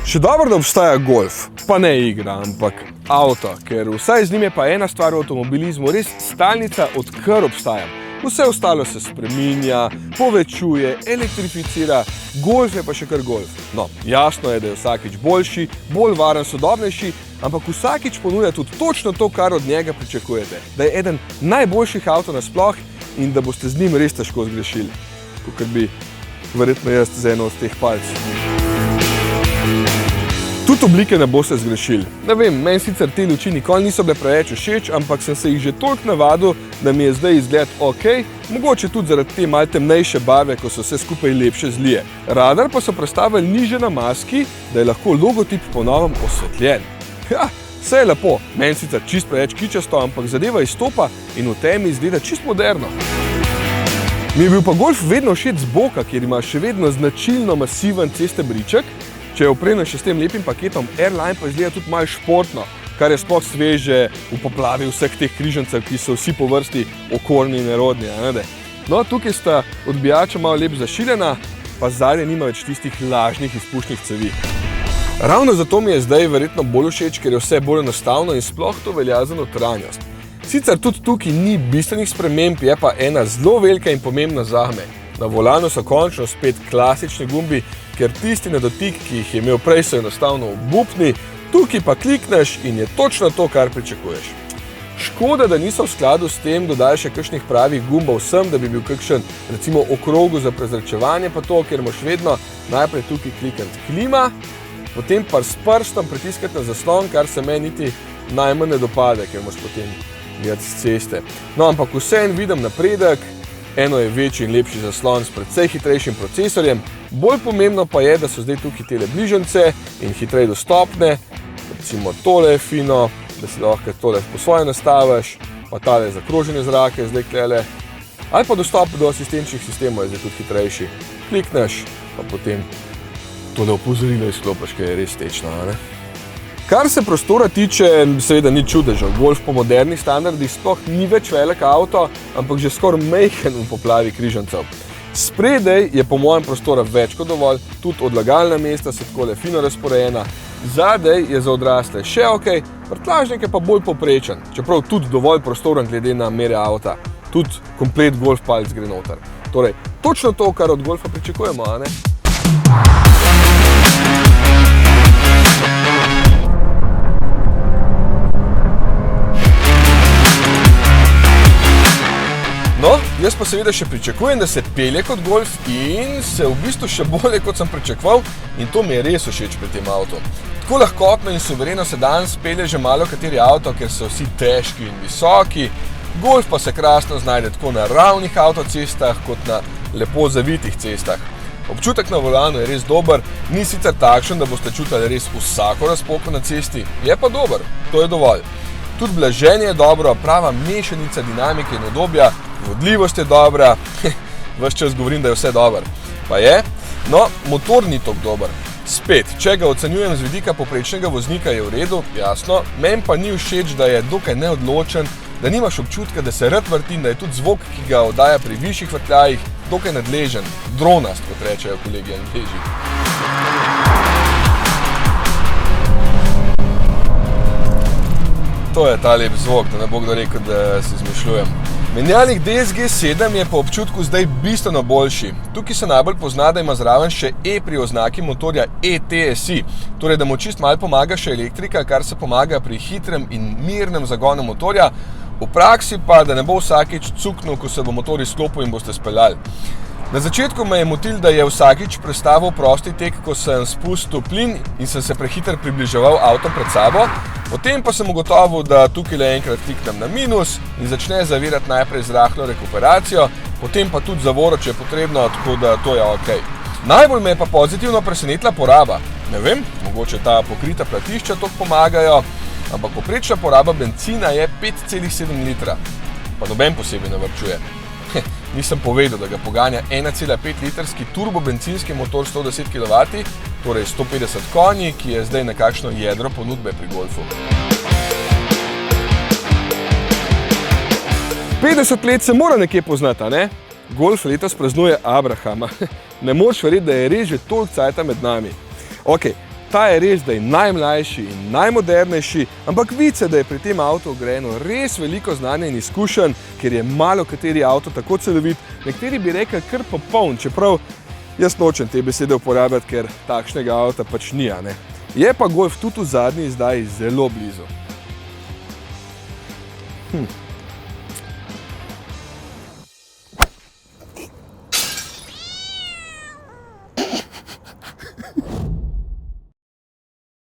Še dobro, da obstaja golf, pa ne igra, ampak avto, ker vsaj z njim je pa ena stvar v avtomobilizmu res stalnica, odkar obstaja. Vse ostalo se spreminja, povečuje, elektrificira, golf je pa še kar golf. No, jasno je, da je vsakič boljši, bolj varen, sodobnejši, ampak vsakič ponuja tudi točno to, kar od njega pričakujete. Da je eden najboljših avtov nasploh in da boste z njim res težko zgrešili. Kakor bi verjetno jaz z eno od teh palcev. Tudi oblike ne boste zgrešili. Ne vem, meni sicer te luči nikoli niso bile preveč všeč, ampak sem se jih že toliko navadil, da mi je zdaj izgled ok, mogoče tudi zaradi te malo temnejše barve, ko se vse skupaj lepše zlije. Radar pa so prestavili niže na maski, da je lahko logotip po novem osvetljen. Ja, vse je lepo, meni sicer čist preveč kičasto, ampak zadeva izstopa in v temi izgleda čist moderno. Mi je bil pa golf vedno všeč z boka, kjer ima še vedno značilno masiven cestebriček. Če je opremljen še s tem lepim paketom Airline, pa izgleda tudi malo športno, kar je sploh sveže v poplavi vseh teh križancev, ki so vsi po vrsti okorni in nerodni. No, tukaj sta odbijača malo lep zašiljena, pa zadnje nima več tistih lažnih izpušnih cevi. Ravno zato mi je zdaj verjetno bolj všeč, ker je vse bolj enostavno in sploh to velja za notranjost. Sicer tudi tukaj ni bistvenih sprememb, je pa ena zelo velika in pomembna zame. Na volanu so končno spet klasični gumbi, ker tisti na dotik, ki jih je imel prej, so enostavno obupni, tukaj pa klikneš in je točno to, kar pričakuješ. Škoda, da niso v skladu s tem dodali še kakšnih pravih gumbov sem, da bi bil kakšen, recimo, okrogu za prezračevanje, pa to, ker moš vedno najprej tukaj klikati klima, potem pa s prstom pritiskati na zaslon, kar se meni niti najmanj ne dopade, ker moš potem gledati s ceste. No, ampak vseeno vidim napredek. Eno je večji in lepši zaslon s precej hitrejšim procesorjem, bolj pomembno pa je, da so zdaj tukaj tele bližnjice in hitreje dostopne, recimo tole je fino, da si lahko tole po svoje nastaviš, pa tale za kroženje zraka je zdaj klele, ali pa dostop do asistenčnih sistemov je zdaj tudi hitrejši. Klikneš, pa potem tole opozorilo izklopiš, ker je res tečno, ne? Kar se prostora tiče, seveda ni čudežev. Golf po modernih standardih sploh ni več velik avto, ampak že skoraj majhen v poplavi križancev. Spredaj je po mojem prostora več kot dovolj, tudi odlagalna mesta so takole fino razporejena. Zadaj je za odrasle še ok, prtljažnik je pa bolj povprečen, čeprav tudi dovolj prostoren glede na mere avta. Tudi komplet golf palc gre noter. Torej, točno to, kar od golfa pričakujemo, a ne? No, jaz pa seveda še pričakujem, da se pelje kot golf in se v bistvu še bolje, kot sem pričakoval, in to mi je res všeč pri tem avtu. Tako lahkotno in suvereno se danes pelje že malo kateri avto, ker so vsi težki in visoki. Golf pa se krasno znajde tako na ravnih avtocestah, kot na lepo zavitih cestah. Občutek na volanu je res dober, ni sicer takšen, da boste čutili res vsako razpoko na cesti, je pa dober, to je dovolj. Tudi blaženje je dobro, prava mešanica dinamike in udobja, vodljivost je dobra, ves čas govorim, da je vse dober. Pa je, no, motor ni toliko dober. Spet, če ga ocenjujem z vidika povprečnega voznika, je v redu, jasno, meni pa ni všeč, da je dokaj neodločen, da nimaš občutka, da se rad vrti in da je tudi zvok, ki ga oddaja pri višjih vrtljajih, dokaj nadležen, dronast, kot rečejo kolegi Angleži. To je ta lep zvok, da ne bo kdo rekel, da si izmišljujem. Menjalnik DSG-7 je po občutku zdaj bistveno boljši. Tukaj se najbolj pozna, da ima zraven še E pri oznaki motorja ETSI, torej da mu čist malo pomaga še elektrika, kar se pomaga pri hitrem in mirnem zagonu motorja, v praksi pa, da ne bo vsakič cuknil, ko se bo motor izklopil in boste speljali. Na začetku me je motil, da je vsakič prestavil prosti tek, ko sem spustil plin in sem se prehiter približeval avtom pred sabo. Potem pa sem ugotovil, da tukaj le enkrat kliknem na minus in začne zavirati najprej z rahlo rekuperacijo, potem pa tudi zavoro, če je potrebno, tako da to je ok. Najbolj me je pa pozitivno presenetila poraba. Ne vem, mogoče ta pokrita platišča toliko pomagajo, ampak povprečna poraba bencina je 5,7 litra, pa noben posebej ne varčuje. Nisem povedal, da ga poganja 1,5 litrski turbo bencinski motor 110 kW, torej 150 konji, ki je zdaj nekakšno jedro ponudbe pri golfu. 50 let se mora nekje poznati, a ne? Golf letos praznuje Abrahama. Ne moreš verjeti, da je res že toliko cajta med nami. Ok, Ta je res, da je najmlajši in najmodernejši, ampak vidi se, da je pri tem avtu vgrajeno res veliko znanja in izkušenj, ker je malo kateri avto tako celovit, nekateri bi rekel kar popoln, čeprav jaz nočem te besede uporabljati, ker takšnega avta pač ni, a ne. Je pa Golf tudi v zadnji izdaji zelo blizu.